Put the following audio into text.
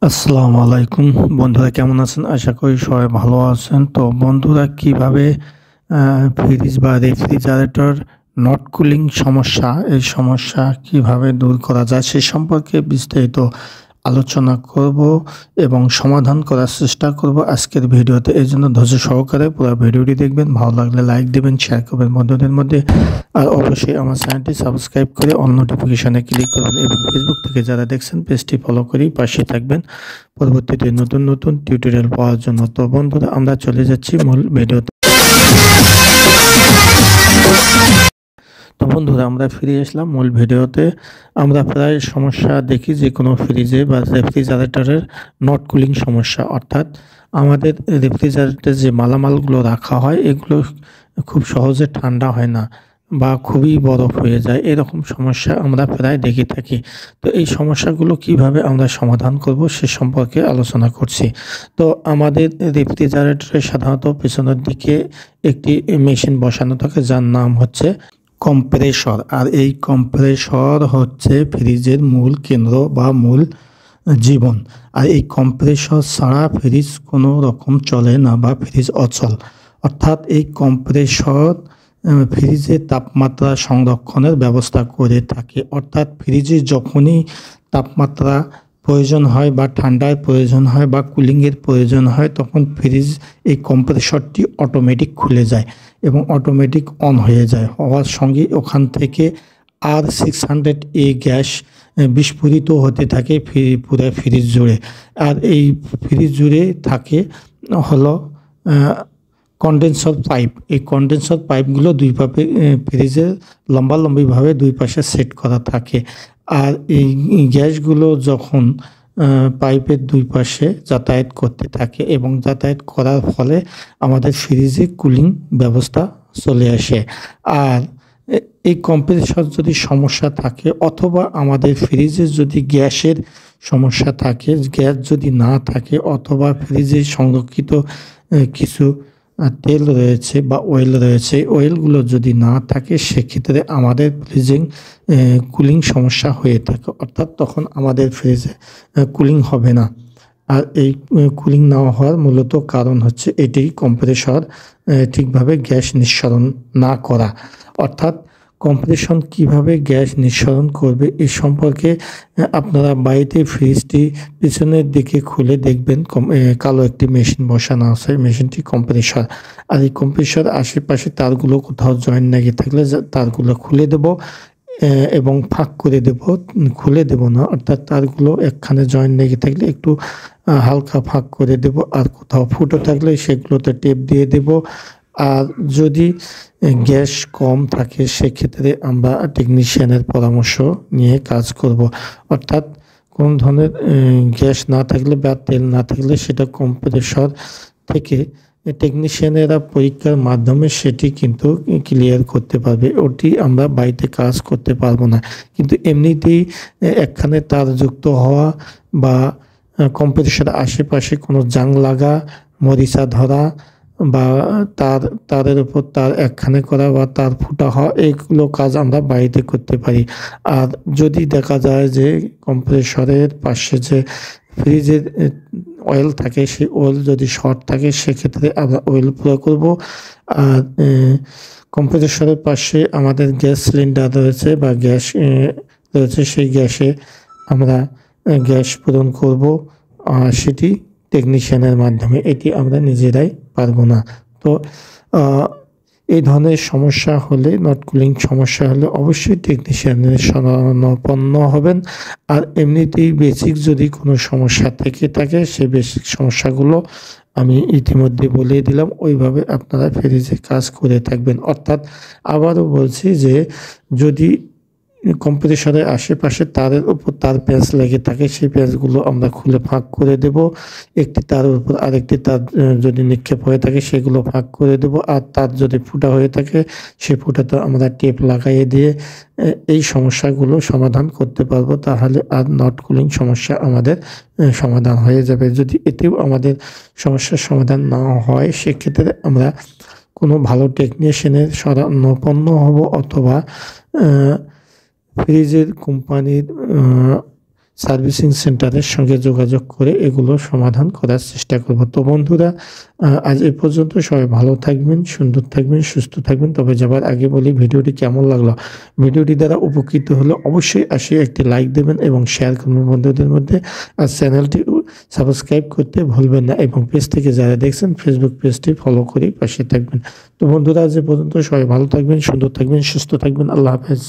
আসসালামু আলাইকুম বন্ধুরা, কেমন আছেন? আশা করি সবাই ভালো আছেন। তো বন্ধুরা, কিভাবে ফ্রিজ বা রেফ্রিজারেটর নট কুলিং সমস্যা, এই সমস্যা কিভাবে দূর করা যায় সে সম্পর্কে বিস্তারিত আলোচনা করব এবং সমাধান করার চেষ্টা করব আজকের ভিডিওতে। এই জন্য ধৈর্য সহকারে পুরো ভিডিওটি দেখবেন। ভালো লাগলে লাইক দিবেন, শেয়ার করবেন বন্ধুদের মধ্যে। আর অবশ্যই আমার চ্যানেলটি সাবস্ক্রাইব করে অল নোটিফিকেশনে ক্লিক করবেন এবং ফেসবুক থেকে যারা দেখছেন পেজটি ফলো করেই পাশে থাকবেন পরবর্তীতে নতুন নতুন টিউটোরিয়াল পাওয়ার জন্য। তো বন্ধুরা, আমরা চলে যাচ্ছি মূল ভিডিওতে। তো বন্ধুরা, আমরা ফিরে আসলাম মূল ভিডিওতে। আমরা প্রায় সমস্যা দেখি যে কোনো ফ্রিজে বা রেফ্রিজারেটরের নট কুলিং সমস্যা, অর্থাৎ আমাদের রেফ্রিজারেটরে যে মালামালগুলো রাখা হয় এগুলো খুব সহজে ঠান্ডা হয় না বা খুবই বরফ হয়ে যায়। এরকম সমস্যা আমরা প্রায় দেখে থাকি। তো এই সমস্যাগুলো কিভাবে আমরা সমাধান করব সে সম্পর্কে আলোচনা করছি। তো আমাদের রেফ্রিজারেটরে সাধারণত পেছনের দিকে একটি মেশিন বসানো থাকে যার নাম হচ্ছে কম্প্রেসর। আর এই কম্প্রেসর হচ্ছে ফ্রিজের মূল কেন্দ্র বা মূল জীবন। আর এই কম্প্রেসর ছাড়া ফ্রিজ কোনো রকম চলে না বা ফ্রিজ অচল। অর্থাৎ এই কম্প্রেসর ফ্রিজের তাপমাত্রা সংরক্ষণের ব্যবস্থা করে থাকে। অর্থাৎ ফ্রিজে যখনই তাপমাত্রা প্রয়োজন হয় বা ঠান্ডার প্রয়োজন হয় বা কুলিংয়ের প্রয়োজন হয়, তখন ফ্রিজ এই কম্প্রেসরটি অটোমেটিক খুলে যায় এবং অটোমেটিক অন হয়ে যায়। হওয়ার সঙ্গে ওখান থেকে R600A গ্যাস বিস্ফোরিত হতে থাকে পুরো ফ্রিজ জুড়ে। আর এই ফ্রিজ জুড়ে থাকে হলো কন্ডেন্সার পাইপ। এই কন্ডেন্সার পাইপগুলো দুই পাশে ফ্রিজের লম্বালম্বিভাবে দুই পাশে সেট করা থাকে। আর এই গ্যাসগুলো যখন পাইপের দুই পাশে যাতায়াত করতে থাকে এবং যাতায়াত করার ফলে আমাদের ফ্রিজে কুলিং ব্যবস্থা চলে আসে। আর এই কম্প্রেসর যদি সমস্যা থাকে অথবা আমাদের ফ্রিজে যদি গ্যাসের সমস্যা থাকে, গ্যাস যদি না থাকে অথবা ফ্রিজে সংরক্ষিত কিছু তেল রয়েছে বা অয়েল রয়েছে, অয়েলগুলো যদি না থাকে সেক্ষেত্রে আমাদের ফ্রিজিং কুলিং সমস্যা হয়ে থাকে। অর্থাৎ তখন আমাদের ফ্রিজে কুলিং হবে না। আর এই কুলিং না হওয়ার মূলত কারণ হচ্ছে এটি কম্প্রেসর ঠিকভাবে গ্যাস নিঃসরণ না করা। অর্থাৎ কম্প্রেসর কিভাবে গ্যাস নিঃসরণ করবে এ সম্পর্কে আপনারা বাড়িতে ফ্রিজটি পিছনের দিকে খুলে দেখবেন কালো একটি মেশিন বসানো আছে, মেশিনটি কম্প্রেসর। আর এই কম্প্রেসর আশেপাশে তারগুলো কোথাও জয়েন্ট লেগে থাকলে তারগুলো খুলে দেব এবং ফাঁক করে দেব। খুলে দেব না, অর্থাৎ তারগুলো একখানে জয়েন্ট লেগে থাকলে একটু হালকা ফাঁক করে দেব। আর কোথাও ফুটো থাকলে সেগুলোতে টেপ দিয়ে দেব। আর যদি গ্যাস কম থাকে সেক্ষেত্রে আমরা টেকনিশিয়ানের পরামর্শ নিয়ে কাজ করব। অর্থাৎ কোন ধরনের গ্যাস না থাকলে বা তেল না থাকলে সেটা কম্প্রেসর থেকে টেকনিশিয়ানেরা পরীক্ষার মাধ্যমে সেটি কিন্তু ক্লিয়ার করতে পারবে। ওটি আমরা বাড়িতে কাজ করতে পারবো না। কিন্তু এমনিতেই একখানে তার যুক্ত হওয়া বা কম্প্রেসরের আশেপাশে কোনো জাং লাগা, মরিচা ধরা বা তারের উপর তার একখানে করা বা তার ফুটা হওয়া, এইগুলো কাজ আমরা বাড়িতে করতে পারি। আর যদি দেখা যায় যে কম্প্রেসরের পাশে যে ফ্রিজের অয়েল থাকে সেই অয়েল যদি শর্ট থাকে সেক্ষেত্রে আমরা অয়েল প্রয়োগ করব। আর কম্প্রেসরের পাশে আমাদের গ্যাস সিলিন্ডার রয়েছে বা গ্যাস রয়েছে, সেই গ্যাসে আমরা গ্যাস পূরণ করব, সেটি টেকনিশিয়ানের মাধ্যমে। এটি আমরা নিজেরাই পারবো না। তো এই ধরনের সমস্যা হলে, নট কুলিং সমস্যা হলে অবশ্যই টেকনিশিয়ানের শরণাপন্ন হবেন। আর এমনিতেই বেসিক যদি কোনো সমস্যা থেকে থাকে সেই বেসিক সমস্যাগুলো আমি ইতিমধ্যে বলে দিলাম, ওইভাবে আপনারা ফ্রিজে কাজ করে থাকবেন। অর্থাৎ আবারও বলছি যে যদি কম্প্রেসরের আশেপাশে তারের উপর তার প্যাঁচ লেগে থাকে সেই প্যাঁচগুলো আমরা খুলে ফাঁক করে দেব। একটি তারের উপর আরেকটি তার যদি নিক্ষেপ হয়ে থাকে সেগুলো ফাঁক করে দেব। আর তার যদি ফুটা হয়ে থাকে সেই ফুটাতে আমরা টেপ লাগাইয়ে দিয়ে এই সমস্যাগুলো সমাধান করতে পারবো। তাহলে আর নট কুলিং সমস্যা আমাদের সমাধান হয়ে যাবে। যদি এতেও আমাদের সমস্যার সমাধান না হয় সেক্ষেত্রে আমরা কোনো ভালো টেকনিশিয়ানের শরণাপন্ন হব অথবা ফ্রিজের কোম্পানির সার্ভিসিং সেন্টারের সঙ্গে যোগাযোগ করে এগুলো সমাধান করার চেষ্টা করব। তো বন্ধুরা, আজ এ পর্যন্ত। সবাই ভালো থাকবেন, সুন্দর থাকবেন, সুস্থ থাকবেন। তবে যাবার আগে বলি, ভিডিওটি কেমন লাগলো? ভিডিওটি দ্বারা উপকৃত হলে অবশ্যই একটি লাইক দেবেন এবং শেয়ার করবেন বন্ধুদের মধ্যে। আর চ্যানেলটি সাবস্ক্রাইব করতে ভুলবেন না এবং পেজ থেকে যারা দেখছেন ফেসবুক পেজটি ফলো করে পাশে থাকবেন। তো বন্ধুরা, আজ এ পর্যন্ত। সবাই ভালো থাকবেন, সুন্দর থাকবেন, সুস্থ থাকবেন। আল্লাহ হাফেজ।